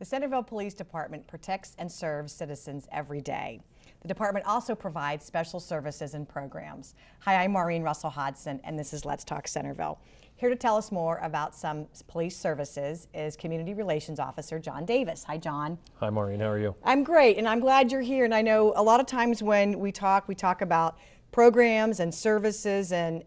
The Centerville Police Department protects and serves citizens every day. The department also provides special services and programs. Hi, I'm Maureen Russell Hodson, and this is Let's Talk Centerville. Here to tell us more about some police services is Community Relations Officer John Davis. Hi, John. Hi, Maureen. How are you? I'm great, and I'm glad you're here. And I know a lot of times when we talk about programs and services and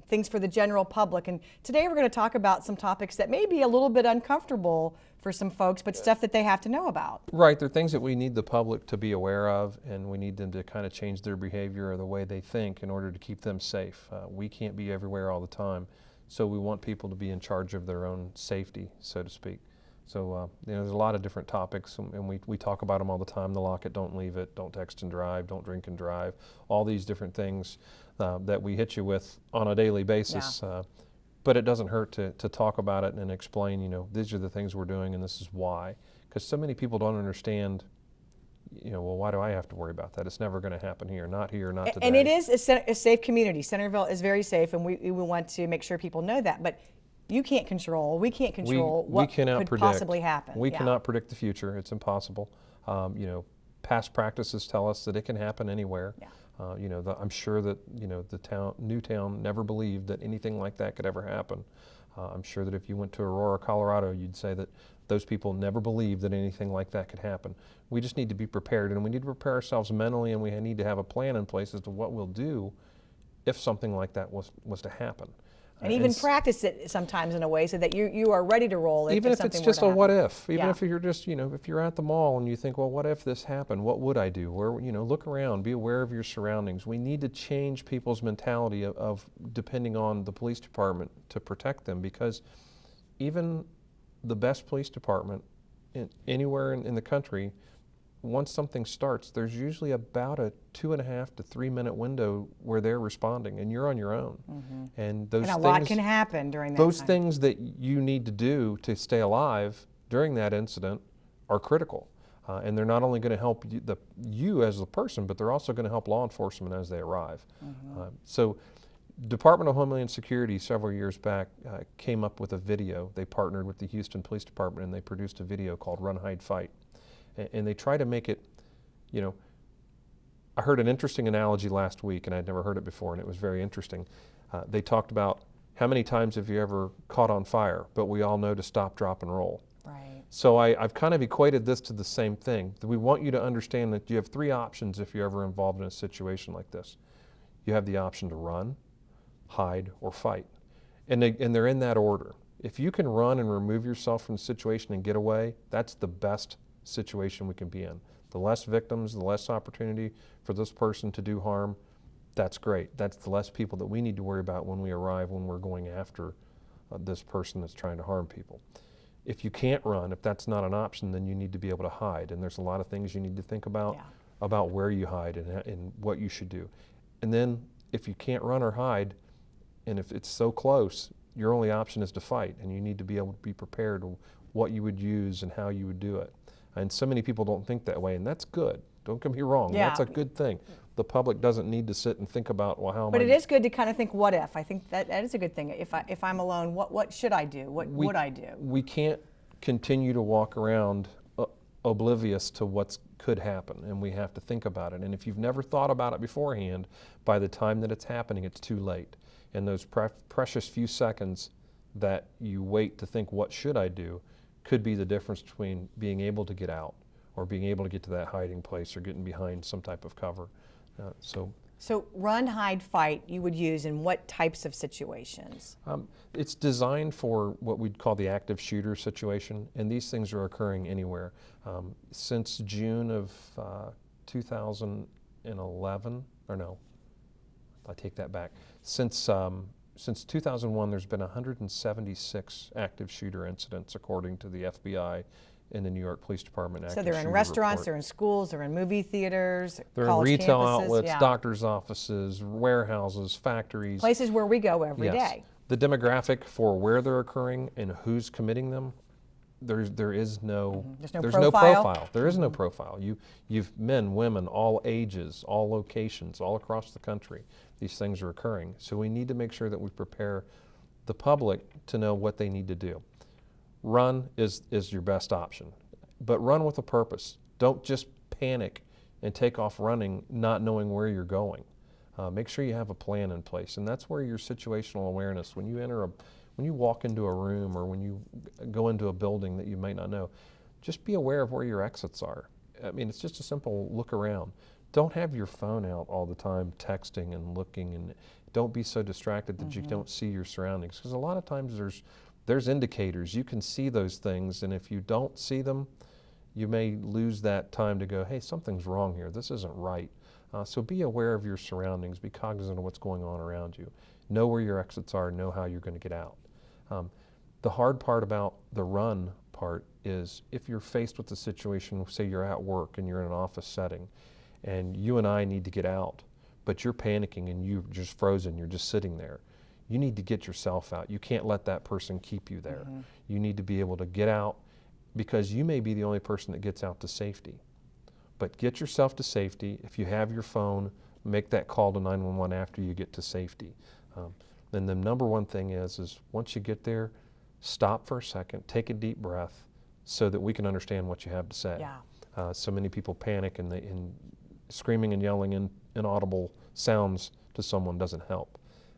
things for the general public. And today we're going to talk about some topics that may be a little bit uncomfortable for some folks, but stuff that they have to know about. Right. They're things that we need the public to be aware of, and we need them to kind of change their behavior or the way they think in order to keep them safe. We can't be everywhere all the time, so we want people to be in charge of their own safety, so to speak. So there's a lot of different topics, and we talk about them all the time. The lock it, don't leave it, don't text and drive, don't drink and drive, all these different things that we hit you with on a daily basis. Yeah. But it doesn't hurt to talk about it and explain, these are the things we're doing and this is why. Because so many people don't understand, well, why do I have to worry about that? It's never going to happen here, not today. And it is a safe community. Centerville is very safe, and we want to make sure people know that. But we can't control what could possibly happen. We cannot predict the future. It's impossible. Past practices tell us that it can happen anywhere. Yeah. I'm sure that Newtown never believed that anything like that could ever happen. I'm sure that if you went to Aurora, Colorado, you'd say that those people never believed that anything like that could happen. We just need to be prepared, and we need to prepare ourselves mentally, and we need to have a plan in place as to what we'll do if something like that was to happen. And even practice it sometimes in a way so that you are ready to roll. Even if it's just a what if. Even if you're just, if you're at the mall and you think, well, what if this happened? What would I do? Look around, be aware of your surroundings. We need to change people's mentality of depending on the police department to protect them, because even the best police department anywhere in the country, once something starts, there's usually about a 2.5 to 3 minute window where they're responding, and you're on your own. Mm-hmm. And a lot can happen during that Those time. things that you need to do to stay alive during that incident are critical. And they're not only going to help you as the person, but they're also going to help law enforcement as they arrive. Mm-hmm. So Department of Homeland Security several years back came up with a video. They partnered with the Houston Police Department, and they produced a video called Run, Hide, Fight. And they try to make it, I heard an interesting analogy last week, and I'd never heard it before, and it was very interesting. They talked about how many times have you ever caught on fire, but we all know to stop, drop, and roll. Right. So I've kind of equated this to the same thing. We want you to understand that you have 3 options if you're ever involved in a situation like this. You have the option to run, hide, or fight. And they're in that order. If you can run and remove yourself from the situation and get away, that's the best situation we can be in. The less victims, the less opportunity for this person to do harm, that's great. That's the less people that we need to worry about when we arrive, when we're going after this person that's trying to harm people. If you can't run, if that's not an option, then you need to be able to hide. And there's a lot of things you need to think about, about where you hide and what you should do. And then if you can't run or hide, and if it's so close, your only option is to fight, and you need to be able to be prepared what you would use and how you would do it. And so many people don't think that way, and that's good. Don't get me wrong, that's a good thing. The public doesn't need to sit and think about, well, how am I... But it is good to kind of think, what if? I think that is a good thing. If I'm alone, what should I do? What would I do? We can't continue to walk around oblivious to what could happen, and we have to think about it. And if you've never thought about it beforehand, by the time that it's happening, it's too late. And those precious few seconds that you wait to think, what should I do, could be the difference between being able to get out or being able to get to that hiding place or getting behind some type of cover. So run, hide, fight you would use in what types of situations? It's designed for what we'd call the active shooter situation, and these things are occurring anywhere. Since June of 2011, or no, I take that back. Since 2001, there's been 176 active shooter incidents, according to the FBI and the New York Police Department. So they're in restaurants, they're in schools, they're in movie theaters, they're in retail outlets, doctors' offices, warehouses, factories. Places where we go every day. The demographic for where they're occurring and who's committing them, there is no profile. There is no profile. You've men, women, all ages, all locations, all across the country. These things are occurring. So we need to make sure that we prepare the public to know what they need to do. run is your best option. But run with a purpose. Don't just panic and take off running not knowing where you're going. Make sure you have a plan in place, and that's where your situational awareness, when you walk into a room or when you go into a building that you might not know, just be aware of where your exits are. I mean, it's just a simple look around. Don't have your phone out all the time texting and looking, and don't be so distracted that you don't see your surroundings, because a lot of times there's indicators. You can see those things, and if you don't see them, you may lose that time to go, hey, something's wrong here. This isn't right. So be aware of your surroundings. Be cognizant of what's going on around you. Know where your exits are. Know how you're going to get out. The hard part about the run part is if you're faced with the situation, say you're at work and you're in an office setting, and you and I need to get out, but you're panicking and you're just frozen, you're just sitting there. You need to get yourself out. You can't let that person keep you there. You need to be able to get out, because you may be the only person that gets out to safety. But get yourself to safety. If you have your phone, make that call to 911 after you get to safety. Then the number one thing is once you get there, stop for a second, take a deep breath so that we can understand what you have to say. Yeah. So many people panic, and screaming and yelling inaudible sounds to someone doesn't help.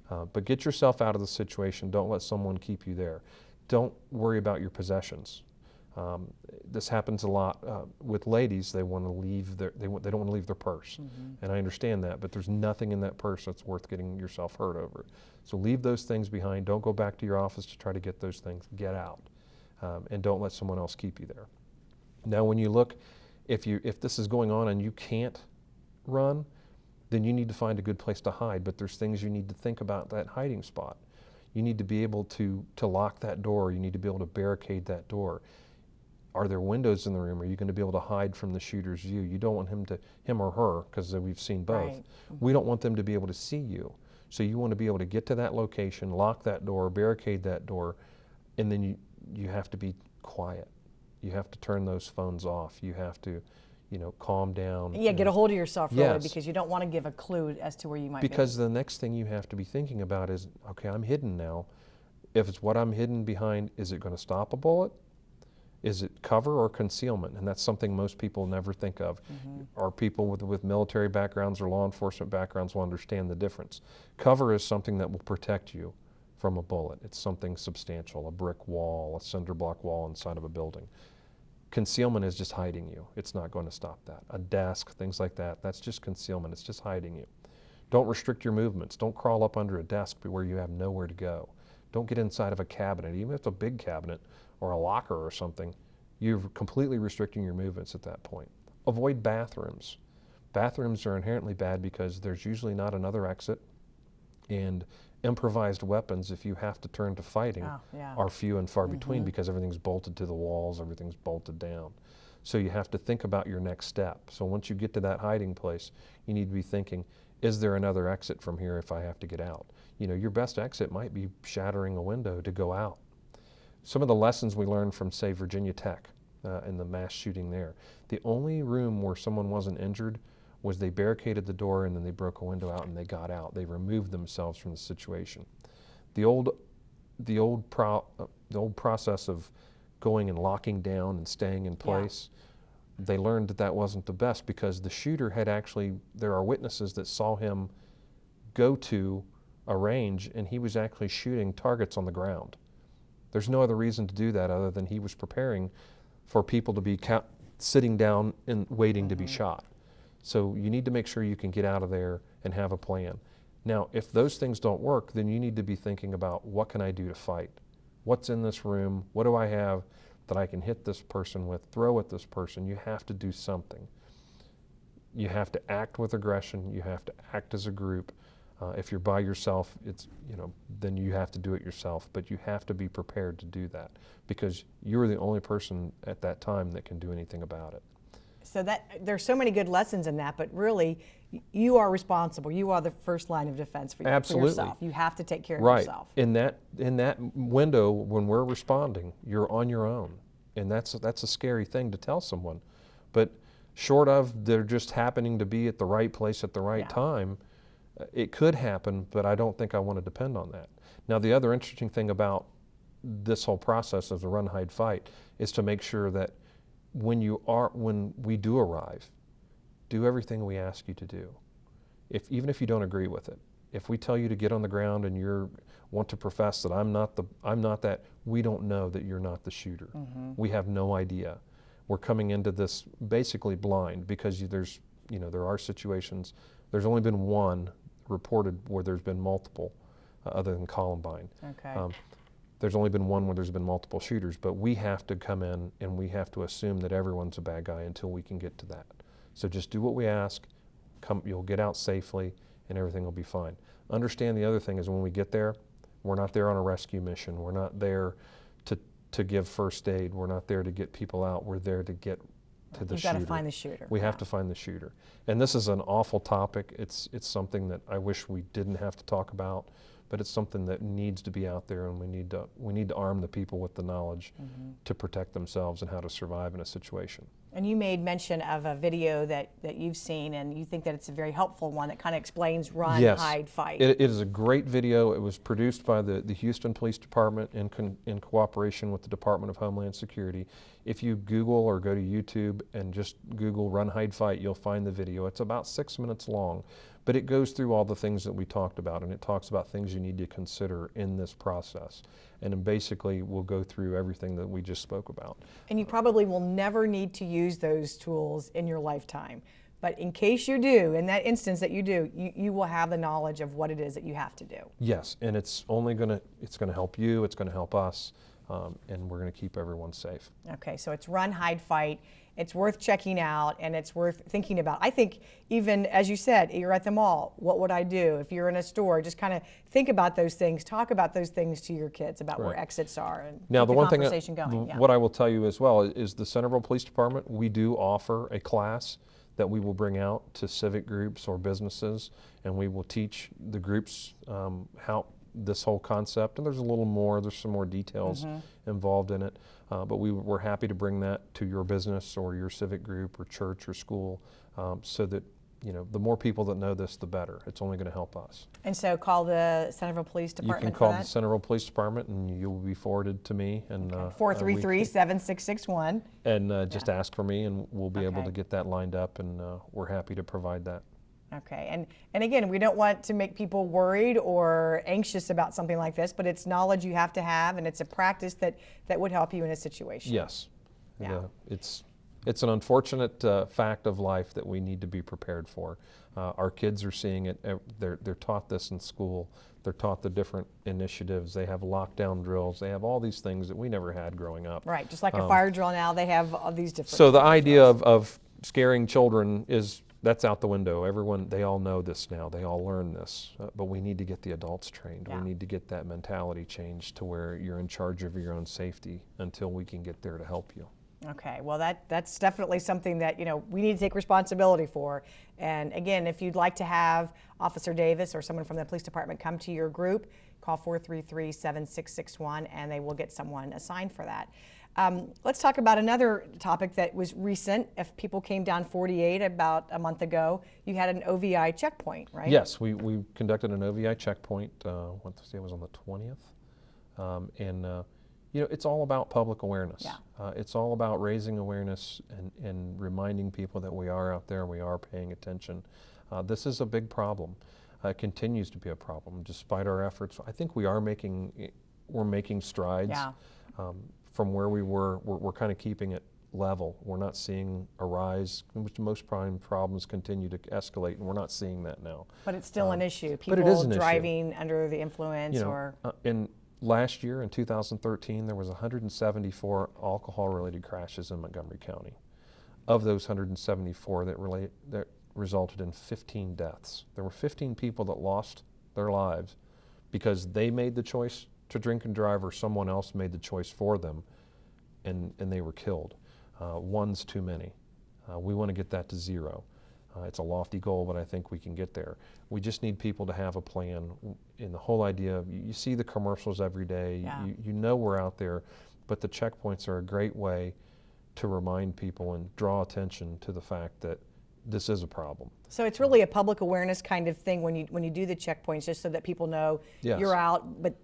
But get yourself out of the situation. Don't let someone keep you there. Don't worry about your possessions. This happens a lot with ladies. They want to leave they don't want to leave their purse, and I understand that. But there's nothing in that purse that's worth getting yourself hurt over. So leave those things behind. Don't go back to your office to try to get those things. Get out, and don't let someone else keep you there. Now, when you look, if this is going on and you can't run, then you need to find a good place to hide. But there's things you need to think about that hiding spot. You need to be able to lock that door. You need to be able to barricade that door. Are there windows in the room? Are you going to be able to hide from the shooter's view? You don't want him or her, because we've seen both. Right. We don't want them to be able to see you. So you want to be able to get to that location, lock that door, barricade that door, and then you have to be quiet. You have to turn those phones off. You have to, calm down. Yeah, get a hold of yourself, really, Yes. because you don't want to give a clue as to where you might Because the next thing you have to be thinking about is, okay, I'm hidden now. If it's what I'm hidden behind, is it going to stop a bullet? Is it cover or concealment? And that's something most people never think of. Or people with military backgrounds or law enforcement backgrounds will understand the difference. Cover is something that will protect you from a bullet. It's something substantial, a brick wall, a cinder block wall inside of a building. Concealment is just hiding you. It's not going to stop that. A desk, things like that, that's just concealment. It's just hiding you. Don't restrict your movements. Don't crawl up under a desk where you have nowhere to go. Don't get inside of a cabinet, even if it's a big cabinet or a locker or something. You're completely restricting your movements at that point. Avoid bathrooms. Bathrooms are inherently bad because there's usually not another exit, and improvised weapons, if you have to turn to fighting, are few and far between, because everything's bolted to the walls, everything's bolted down. So you have to think about your next step. So once you get to that hiding place, you need to be thinking, is there another exit from here if I have to get out? Your best exit might be shattering a window to go out. Some of the lessons we learned from, say, Virginia Tech and the mass shooting there, the only room where someone wasn't injured was they barricaded the door and then they broke a window out and they got out. They removed themselves from the situation. The old process of going and locking down and staying in place, they learned that wasn't the best, because the shooter had there are witnesses that saw him go to a range and he was actually shooting targets on the ground. There's no other reason to do that other than he was preparing for people to be sitting down and waiting to be shot. So you need to make sure you can get out of there and have a plan. Now, if those things don't work, then you need to be thinking about, what can I do to fight? What's in this room? What do I have that I can hit this person with, throw at this person? You have to do something. You have to act with aggression. You have to act as a group. If you're by yourself, then you have to do it yourself. But you have to be prepared to do that, because you're the only person at that time that can do anything about it. So there's so many good lessons in that, but really, you are responsible. You are the first line of defense for yourself. You have to take care of yourself. In that window, when we're responding, you're on your own, and that's a scary thing to tell someone. But short of they're just happening to be at the right place at the right time, it could happen. But I don't think I want to depend on that. Now, the other interesting thing about this whole process of the run, hide, fight is to make sure that when we do arrive, do everything we ask you to do. Even if you don't agree with it. If we tell you to get on the ground and you want to profess that I'm not that, we don't know that you're not the shooter. We have no idea. We're coming into this basically blind because there are situations. There's only been one reported where there's been multiple, other than Columbine. Okay. There's only been one where there's been multiple shooters, but we have to come in and we have to assume that everyone's a bad guy until we can get to that. So just do what we ask, you'll get out safely, and everything will be fine. Understand the other thing is when we get there, we're not there on a rescue mission. We're not there to give first aid. We're not there to get people out. We're there to get to the shooter. You've got to find the shooter. We have to find the shooter. And this is an awful topic. It's something that I wish we didn't have to talk about, but it's something that needs to be out there, and we need to arm the people with the knowledge to protect themselves and how to survive in a situation. And you made mention of a video that you've seen, and you think that it's a very helpful one that kind of explains run, Yes. hide, fight. It is a great video. It was produced by the Houston Police Department in cooperation with the Department of Homeland Security. If you Google or go to YouTube and just Google run, hide, fight, you'll find the video. It's about 6 minutes long, but it goes through all the things that we talked about, and it talks about things you need to consider in this process. And then basically we'll go through everything that we just spoke about. And you probably will never need to use those tools in your lifetime. But in case you do, in that instance that you do, you will have the knowledge of what it is that you have to do. Yes, and it's gonna help you, it's gonna help us, and we're gonna keep everyone safe. Okay, so it's run, hide, fight. It's worth checking out, and it's worth thinking about. I think even, as you said, you're at the mall, what would I do? If you're in a store, just kind of think about those things, talk about those things to your kids about where exits are, and now, keep the the one thing, conversation going. Yeah. what I will tell you as well is the Centerville Police Department, we do offer a class that we will bring out to civic groups or businesses, and we will teach the groups how this whole concept, and there's some more details involved in it, but we're happy to bring that to your business or your civic group or church or school, so that the more people that know this, the better. It's only going to help us. And so call the Centerville Police Department. You can call the Centerville Police Department, and you will be forwarded to me. And 433-7661. And just ask for me, and we'll be able to get that lined up, and we're happy to provide that. Okay, and again, we don't want to make people worried or anxious about something like this, but it's knowledge you have to have, and it's a practice that would help you in a situation. Yes. Yeah. It's an unfortunate fact of life that we need to be prepared for. Our kids are seeing it. They're taught this in school. They're taught the different initiatives. They have lockdown drills. They have all these things that we never had growing up. Right, just like a fire drill now, they have all these different. So the idea of scaring children that's out the window. They all know this now. They all learn this. But we need to get the adults trained. Yeah. We need to get that mentality changed to where you're in charge of your own safety until we can get there to help you. Okay, well that's definitely something that we need to take responsibility for. And again, if you'd like to have Officer Davis or someone from the police department come to your group, call 433-7661 and they will get someone assigned for that. Let's talk about another topic that was recent. If people came down 48 about a month ago, you had an OVI checkpoint, right? Yes, we conducted an OVI checkpoint. What to say it was on the 20th, and it's all about public awareness. Yeah. It's all about raising awareness and reminding people that we are out there, we are paying attention. This is a big problem. It continues to be a problem despite our efforts. I think we're making strides. Yeah. From where we were, we're kind of keeping it level. We're not seeing a rise, which most prime problems continue to escalate, and we're not seeing that now. But it's still an issue. But it is an driving under the influence in last year, in 2013, there was 174 alcohol-related crashes in Montgomery County. Of those 174, that resulted in 15 deaths. There were 15 people that lost their lives because they made the choice to drink and drive, or someone else made the choice for them, and they were killed. One's too many. We want to get that to zero. It's a lofty goal, but I think we can get there. We just need people to have a plan. And the whole idea of, you see the commercials every day, Yeah. you know we're out there, but the checkpoints are a great way to remind people and draw attention to the fact that this is a problem. So it's really a public awareness kind of thing when you do the checkpoints, just so that people know Yes. you're out, but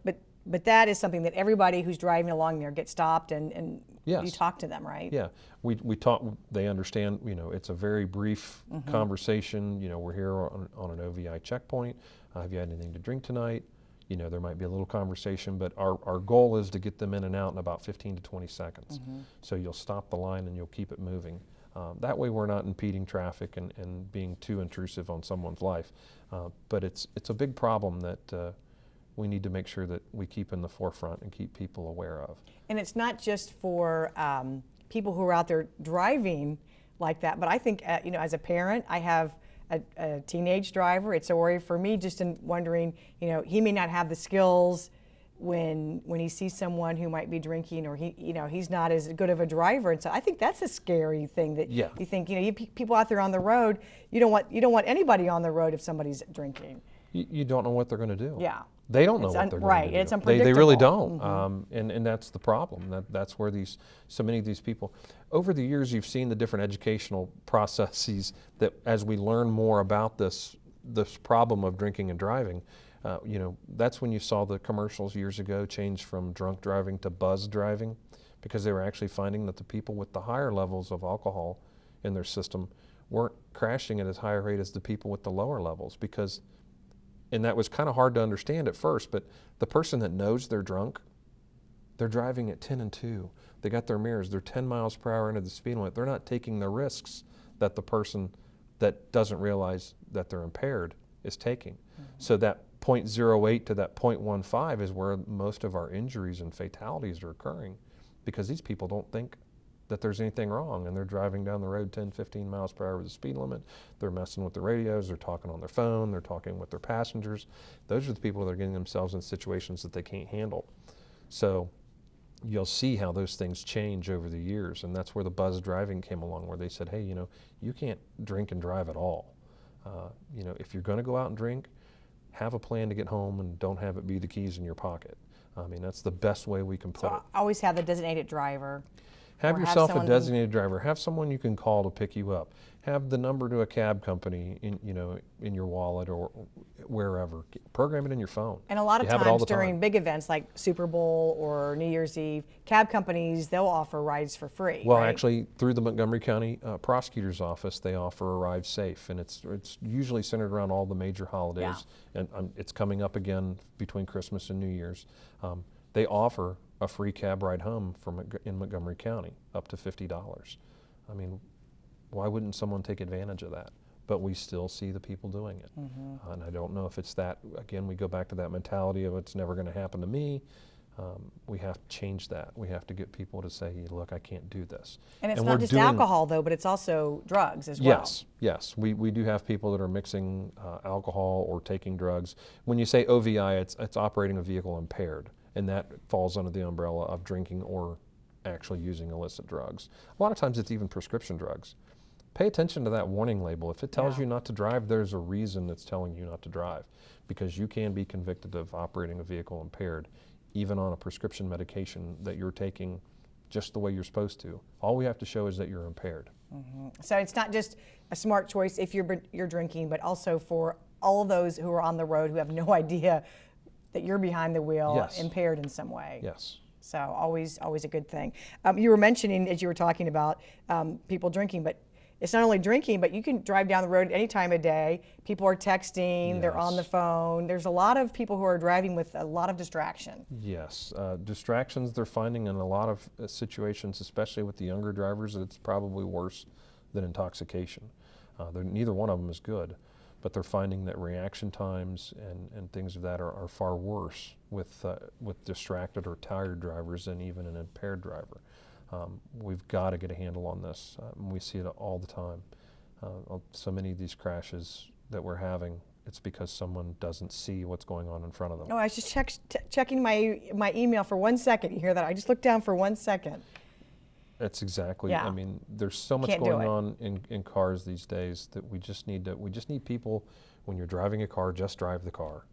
But that is something that everybody who's driving along there gets stopped and you Yes. talk to them, right? Yeah, we talk, they understand, it's a very brief conversation. We're here on an OVI checkpoint. Have you had anything to drink tonight? There might be a little conversation, but our goal is to get them in and out in about 15 to 20 seconds. So you'll stop the line and you'll keep it moving. That way we're not impeding traffic and being too intrusive on someone's life. But it's a big problem that we need to make sure that we keep in the forefront and keep people aware of. And it's not just for people who are out there driving like that, but I think, as a parent, I have a teenage driver. It's a worry for me just in wondering, he may not have the skills when he sees someone who might be drinking, or he's not as good of a driver. And so I think that's a scary thing that you think, you people out there on the road, you don't want anybody on the road if somebody's drinking. You don't know what they're going to do. Yeah. They don't know what they're going to do. Right, it's unpredictable. They really don't, and that's the problem. That's where so many of these people, over the years, you've seen the different educational processes that, as we learn more about this problem of drinking and driving, that's when you saw the commercials years ago change from drunk driving to buzz driving, because they were actually finding that the people with the higher levels of alcohol in their system weren't crashing at as high a rate as the people with the lower levels, and that was kind of hard to understand at first, but the person that knows they're drunk, they're driving at 10 and 2. They got their mirrors. They're 10 miles per hour into the speed limit. They're not taking the risks that the person that doesn't realize that they're impaired is taking. So that 0.08 to that 0.15 is where most of our injuries and fatalities are occurring, because these people don't think that there's anything wrong, and they're driving down the road 10, 15 miles per hour with the speed limit. They're messing with the radios, they're talking on their phone, they're talking with their passengers. Those are the people that are getting themselves in situations that they can't handle. So you'll see how those things change over the years, and that's where the buzz driving came along, where they said, hey, you can't drink and drive at all. If you're going to go out and drink, have a plan to get home and don't have it be the keys in your pocket. That's the best way we can put it. Always have the designated driver. Have yourself a designated driver. Have someone you can call to pick you up. Have the number to a cab company in your wallet or wherever. Program it in your phone. And a lot of times during big events like Super Bowl or New Year's Eve, cab companies, they'll offer rides for free. Well, right? Actually, through the Montgomery County Prosecutor's Office, they offer Arrive Safe, and it's usually centered around all the major holidays. Yeah. And it's coming up again between Christmas and New Year's. They offer a free cab ride home in Montgomery County, up to $50. Why wouldn't someone take advantage of that? But we still see the people doing it. And I don't know if it's that, again, we go back to that mentality of it's never going to happen to me. We have to change that. We have to get people to say, look, I can't do this. And it's not just alcohol, though, but it's also drugs as well. Yes. We do have people that are mixing alcohol or taking drugs. When you say OVI, it's operating a vehicle impaired, and that falls under the umbrella of drinking or actually using illicit drugs. A lot of times it's even prescription drugs. Pay attention to that warning label. If it tells you not to drive, there's a reason it's telling you not to drive, because you can be convicted of operating a vehicle impaired, even on a prescription medication that you're taking just the way you're supposed to. All we have to show is that you're impaired. So it's not just a smart choice if you're drinking, but also for all of those who are on the road who have no idea that you're behind the wheel, impaired in some way. Yes. So always a good thing. You were mentioning, as you were talking about people drinking, but it's not only drinking, but you can drive down the road any time of day. People are texting, they're on the phone. There's a lot of people who are driving with a lot of distraction. Yes, distractions they're finding in a lot of situations, especially with the younger drivers, it's probably worse than intoxication. Neither one of them is good, but they're finding that reaction times and things of that are far worse with distracted or tired drivers than even an impaired driver. We've got to get a handle on this. We see it all the time. So many of these crashes that we're having, it's because someone doesn't see what's going on in front of them. No, I was just checking my email for 1 second. You hear that? I just looked down for 1 second. That's exactly. I mean, there's so much going on in cars these days that we just need people. When you're driving a car, just drive the car.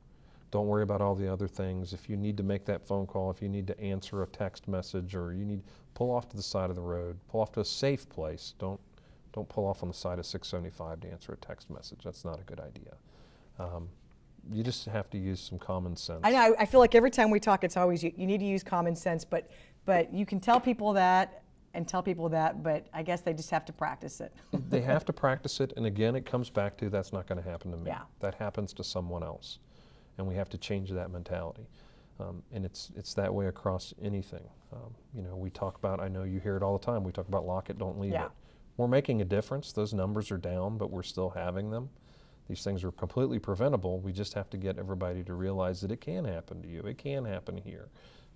Don't worry about all the other things. If you need to make that phone call, if you need to answer a text message, or you need pull off to the side of the road, pull off to a safe place. Don't pull off on the side of 675 to answer a text message. That's not a good idea. you just have to use some common sense. I know. I feel like every time we talk, it's always you need to use common sense, but you can tell people that and tell people that, but I guess they just have to practice it. They have to practice it, and again, it comes back to that's not going to happen to me. Yeah. That happens to someone else, and we have to change that mentality. And it's that way across anything. You know, we talk about, I know you hear it all the time, we talk about lock it, don't leave Yeah. it. We're making a difference. Those numbers are down, but we're still having them. These things are completely preventable. We just have to get everybody to realize that it can happen to you. It can happen here.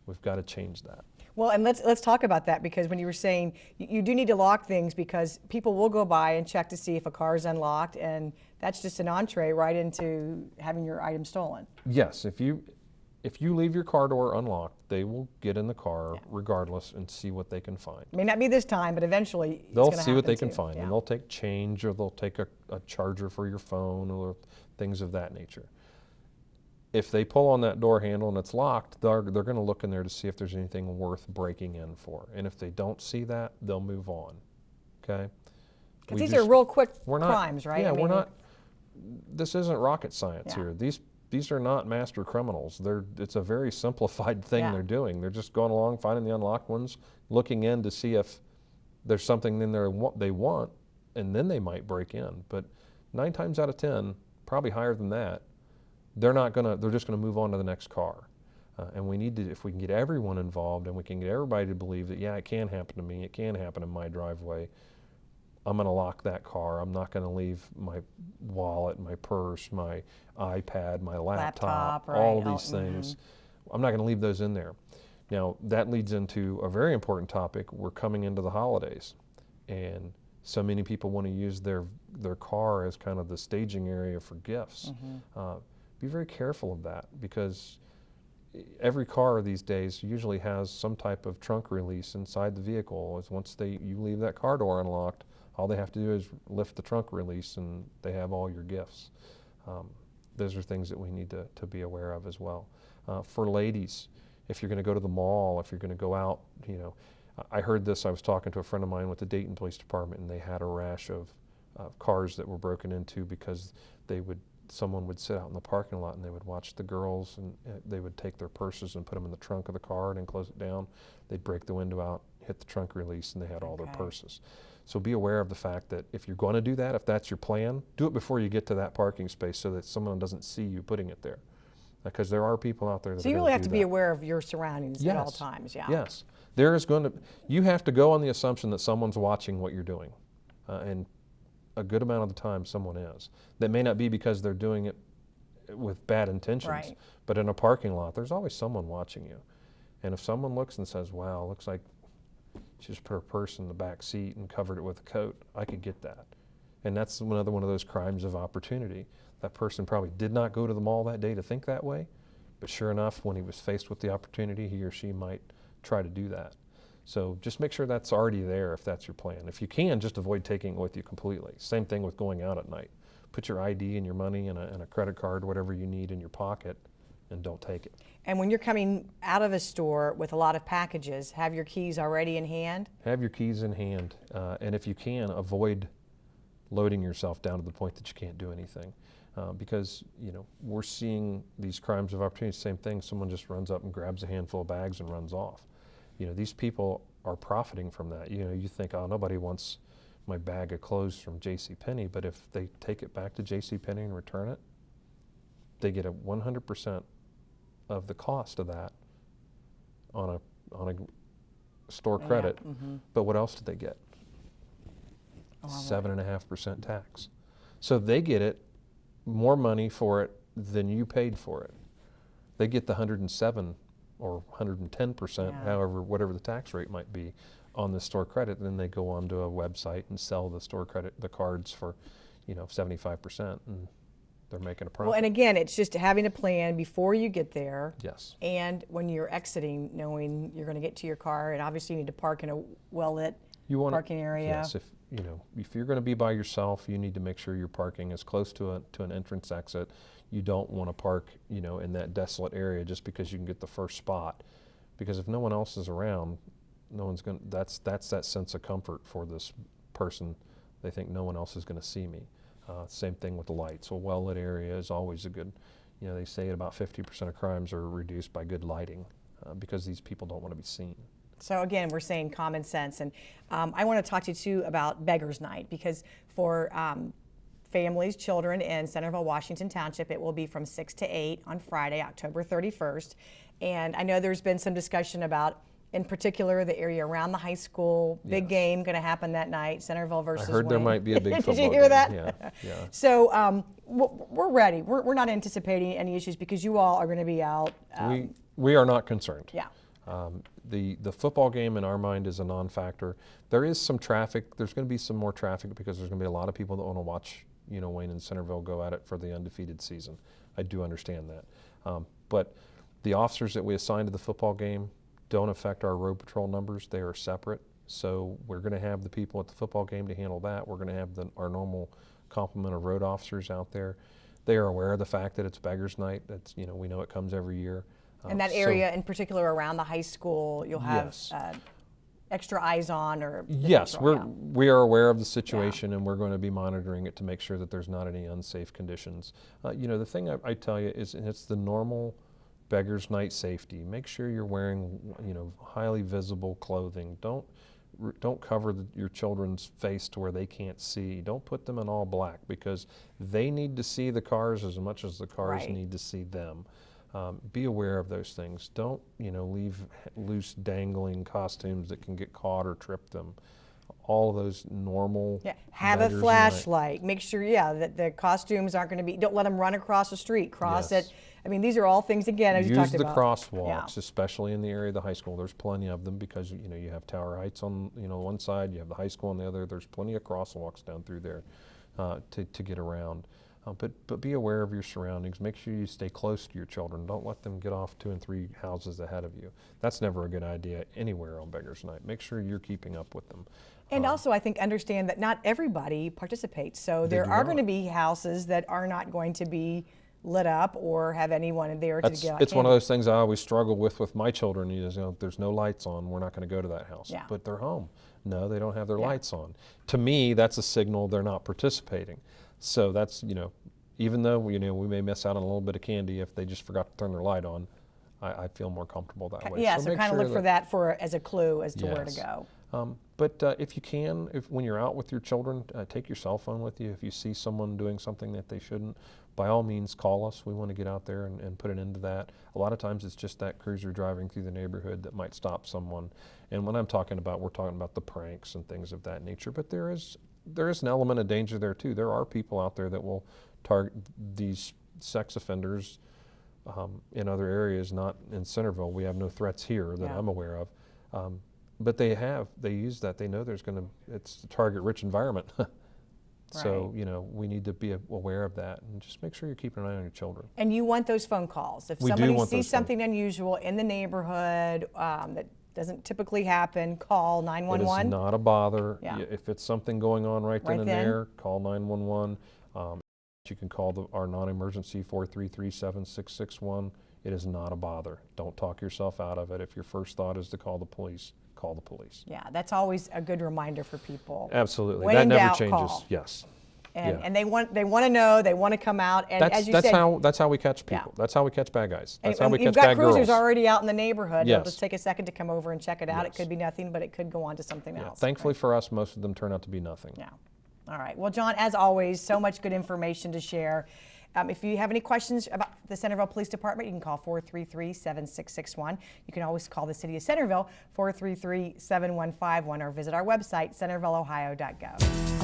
We've got to change that. Well, and let's talk about that, because when you were saying you do need to lock things, because people will go by and check to see if a car is unlocked, and that's just an entree right into having your item stolen. Yes, if you leave your car door unlocked, they will get in the car regardless and see what they can find. It may not be this time, but eventually it's They'll gonna see what they happen can too. find, Yeah. and they'll take change, or they'll take a charger for your phone, or things of that nature. If they pull on that door handle and it's locked, they're going to look in there to see if there's anything worth breaking in for. And if they don't see that, they'll move on. Okay? Because these are real quick we're not, crimes, right? Yeah, I mean, we're not. This isn't rocket science Yeah. here. These are not master criminals. It's a very simplified thing Yeah. they're doing. They're just going along, finding the unlocked ones, looking in to see if there's something in there they want, and then they might break in. But 9 times out of 10, probably higher than that, they're just gonna move on to the next car. And we need to, if we can get everyone involved and we can get everybody to believe that, yeah, it can happen to me, it can happen in my driveway, I'm gonna lock that car. I'm not gonna leave my wallet, my purse, my iPad, my laptop, Laptop, all right. of these things. I'm not gonna leave those in there. Now, that leads into a very important topic. We're coming into the holidays, and so many people want to use their car as kind of the staging area for gifts. Be very careful of that, because every car these days usually has some type of trunk release inside the vehicle. Is once you leave that car door unlocked, all they have to do is lift the trunk release and they have all your gifts. Those are things that we need to be aware of as well. For ladies, if you're going to go to the mall, if you're going to go out, you know, I heard this, I was talking to a friend of mine with the Dayton Police Department, and they had a rash of cars that were broken into because someone would sit out in the parking lot and they would watch the girls, and they would take their purses and put them in the trunk of the car and then close it down. They'd break the window out, hit the trunk release, and they had all their purses. So be aware of the fact that if you're going to do that, if that's your plan, do it before you get to that parking space so that someone doesn't see you putting it there. Because there are people out there that So you really have to be aware of your surroundings at all times, yeah. Yes. You have to go on the assumption that someone's watching what you're doing. And a good amount of the time someone is. That may not be because they're doing it with bad intentions, Right. but in a parking lot, there's always someone watching you. And if someone looks and says, wow, looks like she just put her purse in the back seat and covered it with a coat, I could get that. And that's another one of those crimes of opportunity. That person probably did not go to the mall that day to think that way, but sure enough, when he was faced with the opportunity, he or she might try to do that. So just make sure that's already there if that's your plan. If you can, just avoid taking it with you completely. Same thing with going out at night. Put your ID and your money and a credit card, whatever you need, in your pocket, and don't take it. And when you're coming out of a store with a lot of packages, have your keys already in hand? Have your keys in hand, and if you can, avoid loading yourself down to the point that you can't do anything. Because, you know, we're seeing these crimes of opportunity, same thing, someone just runs up and grabs a handful of bags and runs off. You know, these people are profiting from that. You know, you think, oh, nobody wants my bag of clothes from JCPenney, but if they take it back to JCPenney and return it, they get a 100% of the cost of that on a store credit. But what else did they get? 7.5% tax. So they get it, more money for it than you paid for it. They get the 107 or 110%, however, whatever the tax rate might be on the store credit, and then they go onto a website and sell the store credit, the cards for, you know, 75%, and they're making a profit. Well, and again, it's just having a plan before you get there. Yes. And when you're exiting, knowing you're going to get to your car, and obviously you need to park in a well-lit parking area. Yes, if you're going to be by yourself, you need to make sure you're parking as close to an entrance exit. You don't want to park, you know, in that desolate area just because you can get the first spot. Because if no one else is around, no one's going. That's that sense of comfort for this person. They think no one else is going to see me. Same thing with the lights. A well-lit area is always a good, You know, they say about 50% of crimes are reduced by good lighting because these people don't want to be seen. So again, we're saying common sense, and I want to talk to you too about Beggars Night, because for families, children in Centerville, Washington Township, it will be from 6 to 8 on Friday, October 31st. And I know there's been some discussion about, in particular, the area around the high school. Big Yes. game going to happen that night, Centerville versus I heard there Wayne. might be a big football Did you hear game. that? Yeah, yeah. So we're ready. We're not anticipating any issues because you all are going to be out. We are not concerned. Yeah. The football game in our mind is a non-factor. There is some traffic. There's going to be some more traffic because there's going to be a lot of people that want to watch, you know, Wayne and Centerville go at it for the undefeated season. I do understand that. But the officers that we assign to the football game don't affect our road patrol numbers. They are separate. So we're going to have the people at the football game to handle that. We're going to have our normal complement of road officers out there. They are aware of the fact that it's Beggars Night. That's, you know, we know it comes every year. And that area in particular around the high school, you'll have Yes. extra eyes on, or Yes, patrol, we are aware of the situation, and we're going to be monitoring it to make sure that there's not any unsafe conditions. You know, the thing I tell you is, and it's the normal Beggars Night safety. Make sure you're wearing, you know, highly visible clothing. Don't cover your children's face to where they can't see. Don't put them in all black, because they need to see the cars as much as the cars Right. need to see them. Be aware of those things. Don't, you know, leave loose dangling costumes that can get caught or trip them. All of those normal. Yeah, have a Beggars Night. flashlight. Make sure, that the costumes aren't going to be. Don't let them run across the street. Cross Yes. it. I mean, these are all things, again, as you talked Use the about. crosswalks, especially in the area of the high school. There's plenty of them because, you know, you have Tower Heights on, you know, one side, you have the high school on the other. There's plenty of crosswalks down through there to get around. But be aware of your surroundings. Make sure you stay close to your children. Don't let them get off 2 and 3 houses ahead of you. That's never a good idea anywhere on Beggars Night. Make sure you're keeping up with them. And also, I think, understand that not everybody participates. So there do are not. going to be houses that are not going to be lit up or have anyone there to get. It's one of those things I always struggle with my children. You know, if there's no lights on, we're not going to go to that house. Yeah. But they're home. No, they don't have their lights on. To me, that's a signal they're not participating. So that's, you know, even though, you know, we may miss out on a little bit of candy if they just forgot to turn their light on, I feel more comfortable that way. Yeah, so make kind of sure look for that as a clue as to where to Yes. go. But if you can, when you're out with your children, take your cell phone with you. If you see someone doing something that they shouldn't, by all means, call us. We want to get out there and put an end to that. A lot of times it's just that cruiser driving through the neighborhood that might stop someone. And when I'm talking about, we're talking about the pranks and things of that nature. But there is an element of danger there too. There are people out there that will target these sex offenders in other areas, not in Centerville. We have no threats here that I'm aware of. But they use that. They know it's a target-rich environment. So, Right. you know, we need to be aware of that and just make sure you're keeping an eye on your children. And you want those phone calls. If We do somebody want sees those phone- something unusual in the neighborhood that doesn't typically happen, call It is 911. not a bother. Yeah. If it's something going on right then Right and then. there, call 911. You can call our non-emergency 433-7661. It is not a bother. Don't talk yourself out of it. If your first thought is to call the police, call the police. Yeah, that's always a good reminder for people. Absolutely. When That in never doubt, changes. call. Yes. And, Yeah. and they want to know, they want to come out, and as you said, that's how we catch Yeah. people. That's how we catch bad guys. That's and how we you've catch got bad cruisers girls. already out in the neighborhood. It'll Yes. just take a second to come over and check it out. It Yes. could be nothing, but it could go on to something Yeah. else. Thankfully for us, most of them turn out to be nothing. Yeah. All right. Well, John, as always, so much good information to share. If you have any questions about the Centerville Police Department, you can call 433-7661. You can always call the City of Centerville, 433-7151, or visit our website, centervilleohio.gov.